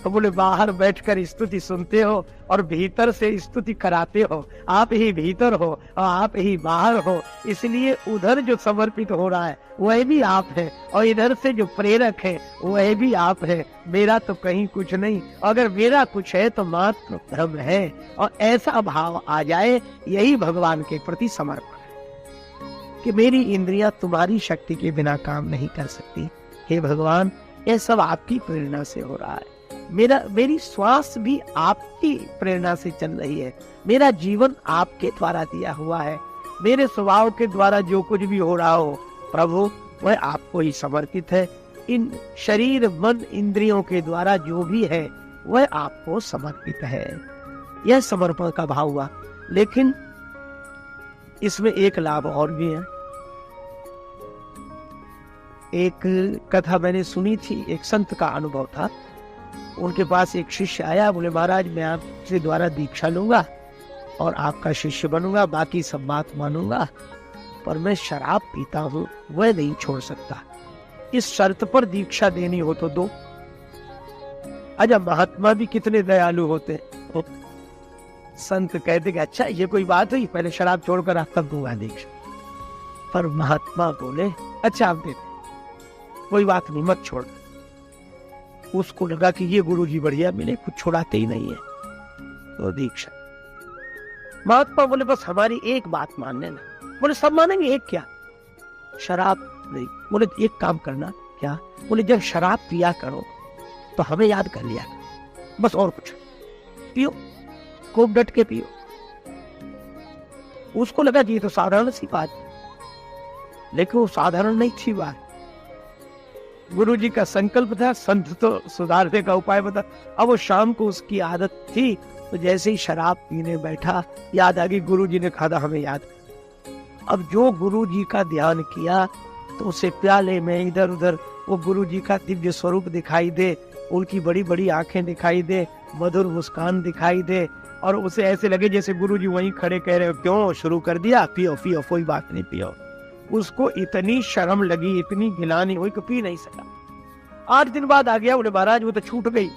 तो बोले बाहर बैठकर स्तुति सुनते हो और भीतर से स्तुति कराते हो। आप ही भीतर हो और आप ही बाहर हो, इसलिए उधर जो समर्पित हो रहा है वह भी आप है और इधर से जो प्रेरक है वह भी आप है। मेरा तो कहीं कुछ नहीं, अगर मेरा कुछ है तो मात्र भ्रम है। और ऐसा भाव आ जाए, यही भगवान के प्रति समर्पण है कि मेरी इंद्रियां तुम्हारी शक्ति के बिना काम नहीं कर सकती। हे भगवान, यह सब आपकी प्रेरणा से हो रहा है। मेरी श्वास भी आपकी प्रेरणा से चल रही है। मेरा जीवन आपके द्वारा दिया हुआ है। मेरे स्वभाव के द्वारा जो कुछ भी हो रहा हो प्रभु, वह आपको ही समर्पित है। इन शरीर मन इंद्रियों के द्वारा जो भी है वह आपको समर्पित है। यह समर्पण का भाव हुआ। लेकिन इसमें एक लाभ और भी है। एक कथा मैंने सुनी थी, एक संत का अनुभव था। उनके पास एक शिष्य आया, बोले महाराज मैं आपके द्वारा दीक्षा लूंगा और आपका शिष्य बनूंगा, बाकी सब बात मानूंगा, पर मैं शराब पीता हूं, वह नहीं छोड़ सकता। इस शर्त पर दीक्षा देनी हो तो दो। अच्छा, महात्मा भी कितने दयालु होते हैं। संत कहते कि अच्छा ये कोई बात हुई, पहले शराब छोड़कर आप तब दूंगा दीक्षा। पर महात्मा बोले अच्छा आप देते, कोई बात नहीं, मत छोड़। उसको लगा कि ये गुरुजी बढ़िया मिले, कुछ छोड़ाते ही नहीं है, तो दीक्षा। महात्मा बोले बस हमारी एक बात मान लेना। बोले सब मानेंगे, एक क्या? शराब नहीं। बोले एक काम करना। क्या? बोले जब शराब पिया करो तो हमें याद कर लिया, बस और कुछ पियो, खूब डट के पियो। उसको लगा कि ये तो साधारण सी बात, लेकिन वो साधारण नहीं थी बात। गुरु जी का संकल्प था, संत तो सुधारने का उपाय बता। अब वो शाम को उसकी आदत थी, तो जैसे ही शराब पीने बैठा, याद आ गई गुरु जी ने कहा था हमें याद। अब जो गुरु जी का ध्यान किया तो उसे प्याले में इधर उधर वो गुरु जी का दिव्य स्वरूप दिखाई दे, उनकी बड़ी बड़ी आंखें दिखाई दे, मधुर मुस्कान दिखाई दे, और उसे ऐसे लगे जैसे गुरु जी वहीं खड़े कह रहे हो, क्यों शुरू कर दिया, पियो पियो, कोई बात नहीं पियो। उसको इतनी शर्म लगी, इतनी गिलानी हुई कि पी नहीं सका। 8 दिन बाद आ गया, बोले महाराज वो तो छूट गई।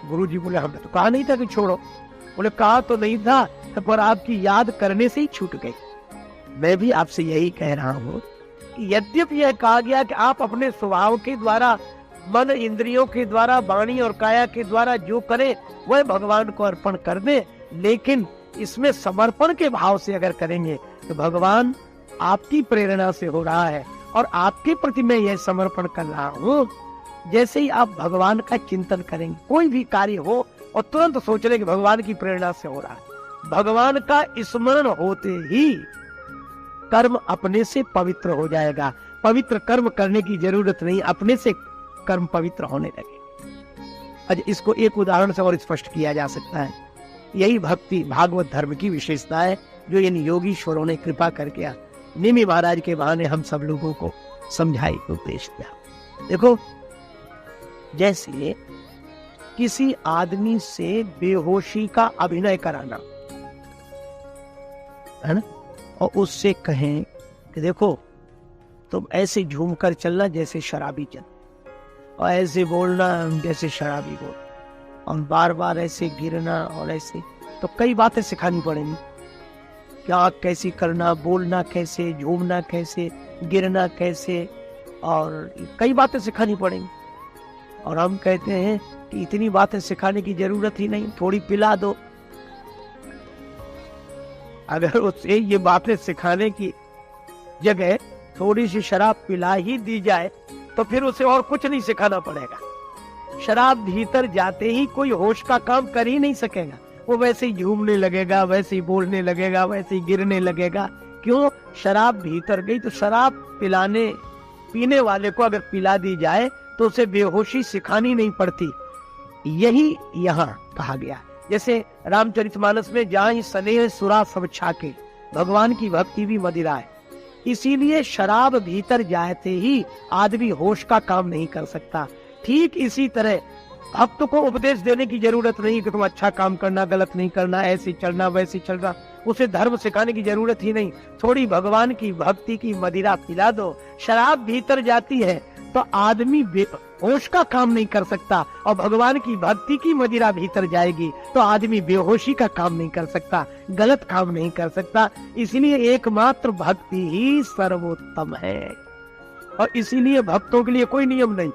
गुरु जी बोले हमने तो कहा नहीं था कि छोड़ो। बोले कहा तो नहीं था, पर आपकी याद करने से ही छूट गई। मैं भी आपसे यही कह रहा हूँ कि यद्यपि यह कहा गया कि आप अपने स्वभाव के द्वारा, मन इंद्रियों के द्वारा, वाणी और काया के द्वारा जो करें वह भगवान को अर्पण कर दें, लेकिन इसमें समर्पण के भाव से अगर करेंगे तो भगवान आपकी प्रेरणा से हो रहा है और आपके प्रति मैं यह समर्पण कर रहा हूँ। जैसे ही आप भगवान का चिंतन करेंगे, कोई भी कार्य हो और तुरंत सोच रहे कि भगवान की प्रेरणा से हो रहा है, भगवान का स्मरण होते ही कर्म अपने से पवित्र हो जाएगा। पवित्र कर्म करने की जरूरत नहीं, अपने से कर्म पवित्र होने लगे। आज इसको एक उदाहरण से और स्पष्ट किया जा सकता है। यही भक्ति भागवत धर्म की विशेषता है जो इन योगीश्वरों ने कृपा करके निमि महाराज के बहाने हम सब लोगों को समझाई, उपदेश दिया। देखो, जैसे किसी आदमी से बेहोशी का अभिनय कराना है ना, और उससे कहें कि देखो तुम ऐसे झूमकर चलना जैसे शराबी चल, और ऐसे बोलना जैसे शराबी बोल, और बार बार ऐसे गिरना, और ऐसे तो कई बातें सिखानी पड़ेंगी। क्या कैसी करना, बोलना कैसे, झूमना कैसे, गिरना कैसे, और कई बातें सिखानी पड़ेंगी। और हम कहते हैं कि इतनी बातें सिखाने की जरूरत ही नहीं, थोड़ी पिला दो। अगर उसे ये बातें सिखाने की जगह थोड़ी सी शराब पिला ही दी जाए तो फिर उसे और कुछ नहीं सिखाना पड़ेगा। शराब भीतर जाते ही कोई होश का काम कर ही नहीं सकेगा, वो वैसे ही झूमने लगेगा, वैसे ही बोलने लगेगा, वैसे ही गिरने लगेगा। क्यों? शराब भीतर गई। तो शराब पीने वाले को अगर पिला दी जाए तो उसे बेहोशी सिखानी नहीं पड़ती। यही यहाँ कहा गया। जैसे रामचरितमानस में जहाँ ही स्नेह सुरा सब छाके, भगवान की भक्ति भी मदिरा है। इसीलिए शराब भीतर जाते ही आदमी होश का काम नहीं कर सकता। ठीक इसी तरह भक्त को उपदेश देने की जरूरत नहीं कि तुम अच्छा काम करना, गलत नहीं करना, ऐसे चलना वैसे चलना, उसे धर्म सिखाने की जरूरत ही नहीं। थोड़ी भगवान की भक्ति की मदिरा पिला दो। शराब भीतर जाती है तो आदमी होश का काम नहीं कर सकता, और भगवान की भक्ति की मदिरा भीतर जाएगी तो आदमी बेहोशी का काम नहीं कर सकता, गलत काम नहीं कर सकता। इसलिए एकमात्र भक्ति ही सर्वोत्तम है। और इसीलिए भक्तों के लिए कोई नियम नहीं।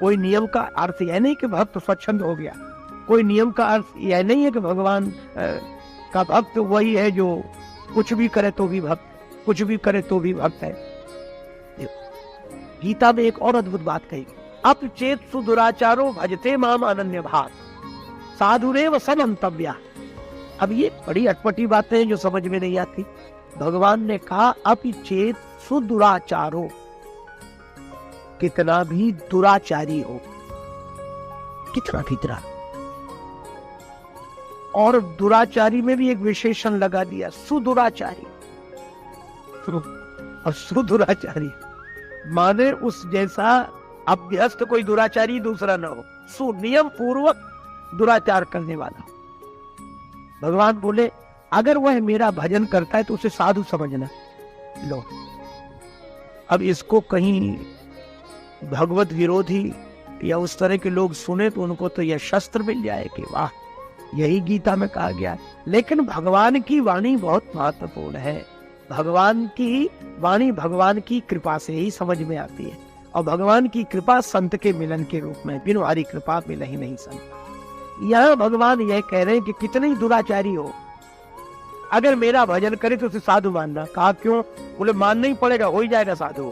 कोई नियम का अर्थ यह नहीं कि भक्त स्वच्छंद हो गया। कोई नियम का अर्थ यह नहीं है कि भगवान का भक्त वही है जो कुछ भी करे तो भी भक्त, कुछ भी करे तो भी भक्त है। गीता में एक और अद्भुत बात कही, अप चेत सुदुराचारो भजते माम अनन्य भाव साधुरेव समन्तव्या। अब ये बड़ी अटपटी बातें हैं जो समझ में नहीं आती। भगवान ने कहा अप चेत सुदुराचारो, कितना भी दुराचारी हो, कितना भीतरा, और दुराचारी में भी एक विशेषण लगा दिया, सुदुराचारी। और सुदुराचारी माने उस जैसा अभ्यस्त कोई दुराचारी दूसरा न हो, सुनियम पूर्वक दुराचार करने वाला। भगवान बोले अगर वह मेरा भजन करता है तो उसे साधु समझना। लो, अब इसको कहीं भगवत विरोधी या उस तरह के लोग सुने तो उनको तो यह शस्त्र मिल जाए कि वाह, यही गीता में कहा गया है। लेकिन भगवान की वाणी बहुत महत्वपूर्ण है। भगवान की वाणी भगवान की कृपा से ही समझ में आती है, और भगवान की कृपा संत के मिलन के रूप में, बिनु हरि कृपा मिल ही नहीं संत। यहाँ भगवान यह कह रहे हैं कि कितने ही दुराचारी हो, अगर मेरा भजन करे तो उसे साधु मानना। कहा क्यों? बोले मानना ही पड़ेगा, हो ही जाएगा साधु।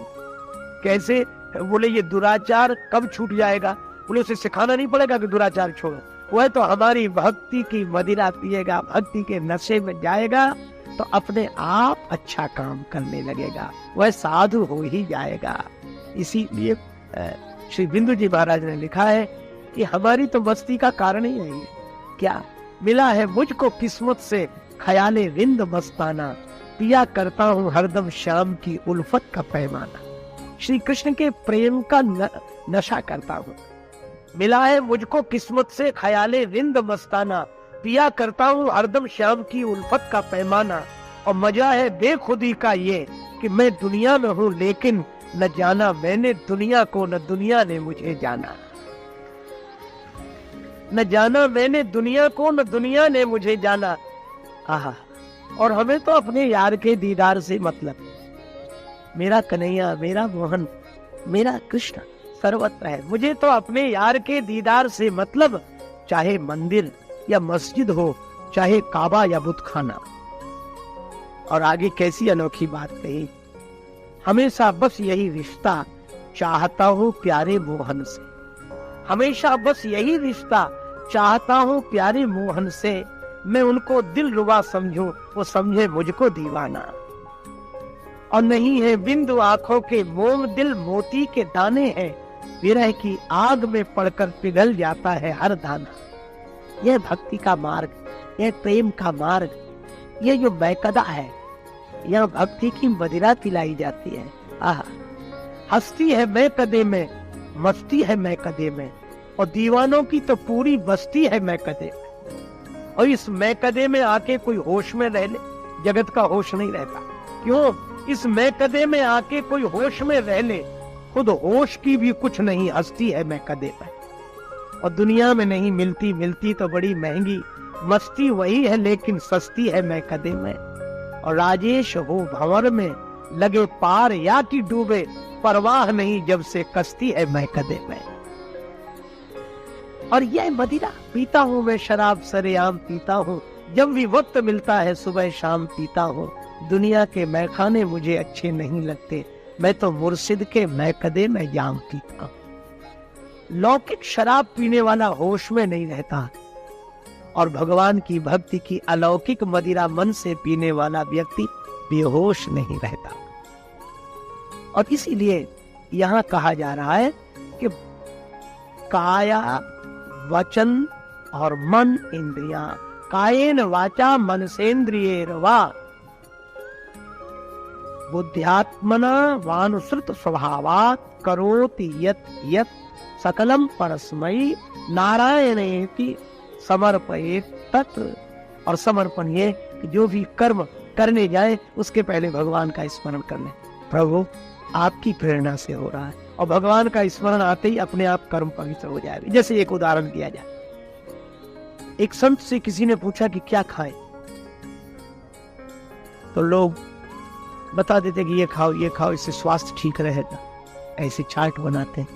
कैसे? बोले ये दुराचार कब छूट जाएगा? बोले उसे सिखाना नहीं पड़ेगा कि दुराचार छोड़ो, वह तो हमारी भक्ति की मदिरा पिएगा, भक्ति के नशे में जाएगा तो अपने आप अच्छा काम करने लगेगा, वह साधु हो ही जाएगा। इसीलिए श्री बिंदु जी महाराज ने लिखा है कि हमारी तो मस्ती का कारण ही है ये। क्या मिला है मुझको किस्मत से ख्याले रिंद मस्ताना, पिया करता हूँ हरदम श्याम की उल्फत का पैमाना। श्री कृष्ण के प्रेम का नशा करता हूँ। मिला है मुझको किस्मत से ख्याले रिंद मस्ताना, पिया करता हूँ हरदम श्याम की उल्फत का पैमाना। और मजा है बेखुदी का ये कि मैं दुनिया में हूँ लेकिन न जाना मैंने दुनिया को, न दुनिया ने मुझे जाना। न जाना मैंने दुनिया को, न दुनिया ने मुझे जाना। आहा, और हमें तो अपने यार के दीदार से मतलब, मेरा कन्हैया, मेरा मोहन, मेरा कृष्ण सर्वत्र है। मुझे तो अपने यार के दीदार से मतलब, चाहे मंदिर या मस्जिद हो, चाहे काबा या बुतखाना। और आगे कैसी अनोखी बात कही, हमेशा बस यही रिश्ता चाहता हूँ प्यारे मोहन से। हमेशा बस यही रिश्ता चाहता हूँ प्यारे मोहन से, मैं उनको दिल रुबा समझूं, वो समझे मुझको दीवाना। और नहीं है बिंदु आंखों के मोम, दिल मोती के दाने हैं, विरह की आग में पड़कर पिघल जाता है हर दाना। यह भक्ति का मार्ग, यह प्रेम का मार्ग, यह जो बैकदा है, यह भक्ति की मदिरा पिलाई जाती है। आह, हस्ती है मैं कदे में, मस्ती है मैं कदे में, और दीवानों की तो पूरी बस्ती है मैं कदे में। और इस मैं कदे में आके कोई होश में रह ले, जगत का होश नहीं रहता। क्यों? इस मैं कदे में आके कोई होश में रह ले, खुद होश की भी कुछ नहीं, हस्ती है मैं कदे में। और दुनिया में नहीं मिलती, मिलती तो बड़ी महंगी, मस्ती वही है लेकिन सस्ती है मैं कदे में। और राजेश हो भंवर में, लगे पार या कि डूबे, परवाह नहीं जब से कश्ती है मैं कदे में। और यह मदिरा पीता हूँ मैं, शराब सरेआम पीता हूँ, जब भी वक्त मिलता है सुबह शाम पीता हूँ। दुनिया के मैखाने मुझे अच्छे नहीं लगते, मैं तो मुर्शिद के मैकदे में जाम पीता हूँ। लौकिक शराब पीने वाला होश में नहीं रहता, और भगवान की भक्ति की अलौकिक मदिरा मन से पीने वाला व्यक्ति बेहोश नहीं रहता। और इसीलिए यहाँ कहा जा रहा है कि काया वचन और मन इंद्रियां, कायेन वाचा मनसेन्द्रियैर्वा बुद्ध्यात्मना वानुसृत स्वभावात् करोति यत् यत् सकलम परस्मै नारायणेति समर्पयेत् तत्। और समर्पण ये कि जो भी कर्म करने जाए उसके पहले भगवान का स्मरण कर ले, प्रभु आपकी प्रेरणा से हो रहा है, और भगवान का स्मरण आते ही अपने आप कर्म पवित्र हो जाएगा। जैसे एक उदाहरण दिया जाए, एक संत से किसी ने पूछा कि क्या खाएं, तो लोग बता देते कि ये खाओ, इससे स्वास्थ्य ठीक रहेगा, ऐसे चार्ट बनाते हैं।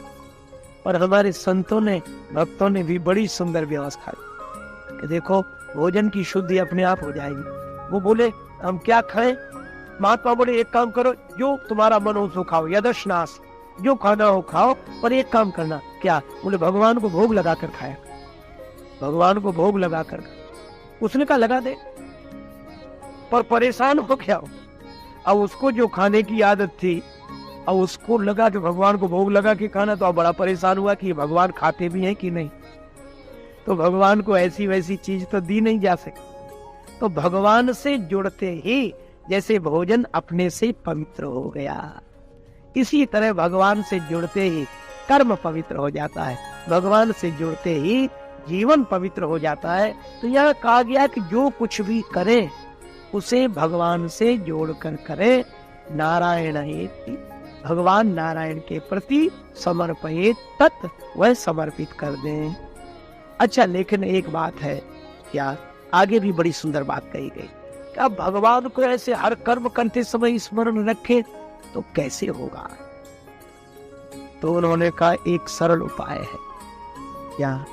और हमारे संतों ने, भक्तों ने भी बड़ी सुंदर व्यवस्था कि देखो भोजन की शुद्धि अपने आप हो जाएगी। वो बोले हम क्या खाएं? महात्मा बोले एक काम करो, जो तुम्हारा मन हो सो खाओ, यदश्नास, जो खाना हो खाओ, पर एक काम करना। क्या? बोले भगवान को भोग लगा कर खाया, भगवान को भोग लगा कर। उसने कहा लगा दे, पर परेशान हो गया हो। अब उसको जो खाने की आदत थी, अब उसको लगा कि भगवान को भोग लगा के खाना, तो अब बड़ा परेशान हुआ कि भगवान खाते भी हैं कि नहीं। तो भगवान को ऐसी वैसी चीज तो दी नहीं जा सकती। तो भगवान से जुड़ते ही जैसे भोजन अपने से पवित्र हो गया, इसी तरह भगवान से जुड़ते ही कर्म पवित्र हो जाता है, भगवान से जुड़ते ही जीवन पवित्र हो जाता है। तो यह कहा गया कि जो कुछ भी करें उसे भगवान से जोड़कर करें। नारायण हेति, भगवान नारायण के प्रति समर्पित तत् वह समर्पित कर दें। अच्छा, लेकिन एक बात है, क्या आगे भी बड़ी सुंदर बात कही गई, क्या भगवान को ऐसे हर कर्म करते समय स्मरण रखें तो कैसे होगा? तो उन्होंने कहा एक सरल उपाय है। क्या?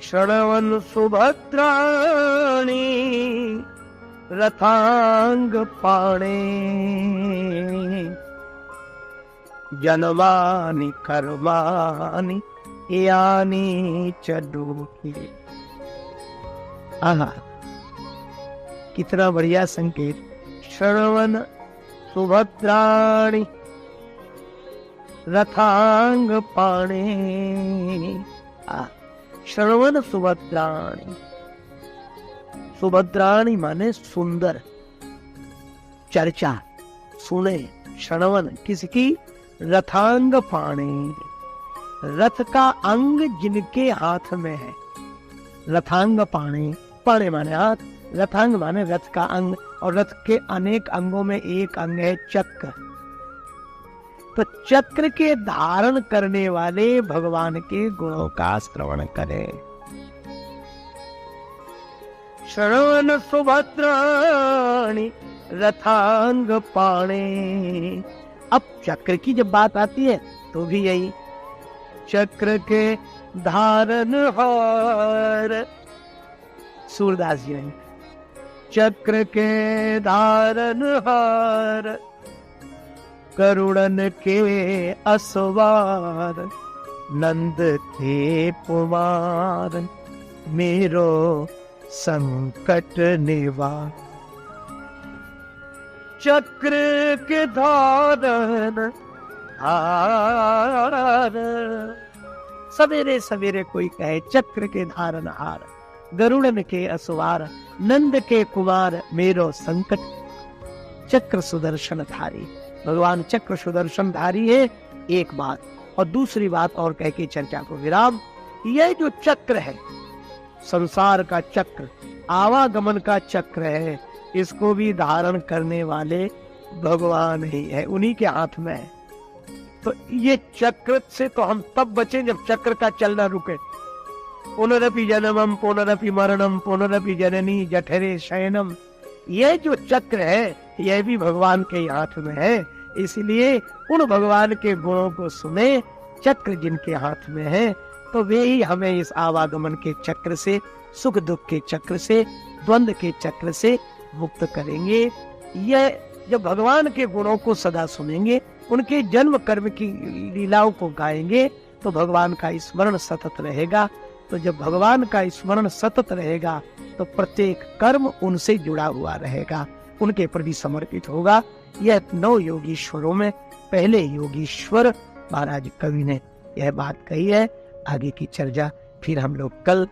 श्रवण सुभद्राणी रथांग पाणे, जनमानि कर्माणि यानि च दुःखे। आहा, कितना बढ़िया संकेत। श्रवण सुभद्राणी रथांग पाणे। श्रवण सुभद्राणी, सुभद्राणी माने सुंदर, चर्चा सुने। श्रवण किसकी? रथांग पाणे, रथ का अंग जिनके हाथ में है। रथांग पाणे, पाणे माने हाथ, रथांग माने रथ का अंग, और रथ के अनेक अंगों में एक अंग है चक्र। तो चक्र के धारण करने वाले भगवान के गुणों का श्रवण करें। श्रवण सुभद्राणी रथांग पाणे। अब चक्र की जब बात आती है तो भी यही, चक्र के धारण हार, सूरदास जी ने, चक्र के धारण हार, करुणन के असवार, नंद के कुमार, मेरो संकट निवार। चक्र के धारण हार, सवेरे सवेरे कोई कहे चक्र के धारण हार, गरुड़न के असवार, नंद के कुमार, मेरो संकट। चक्र सुदर्शन धारी, भगवान चक्र सुदर्शन धारी है, एक बात। और दूसरी बात और कह के चर्चा को विराम। यह जो चक्र है, संसार का चक्र, आवागमन का चक्र है, इसको भी धारण करने वाले भगवान ही है, उन्हीं के हाथ में है। तो ये चक्र से तो हम तब बचे जब चक्र का चलना रुके। पुनरपि जन्मम पुनरपि मरणम पुनरपि जननी जठरे शयनम, यह जो चक्र है यह भी भगवान के हाथ में है। इसलिए उन भगवान के गुणों को सुने। चक्र जिनके हाथ में है तो वे ही हमें इस आवागमन के चक्र से, सुख दुख के चक्र से, द्वंद्व के चक्र से मुक्त करेंगे। यह जब भगवान के गुणों को सदा सुनेंगे, उनके जन्म कर्म की लीलाओं को गाएंगे, तो भगवान का स्मरण सतत रहेगा। तो जब भगवान का स्मरण सतत रहेगा तो प्रत्येक कर्म उनसे जुड़ा हुआ रहेगा, उनके प्रति समर्पित होगा। यह 9 योगीश्वरों में पहले योगीश्वर महाराज कवि ने यह बात कही है। आगे की चर्चा फिर हम लोग कल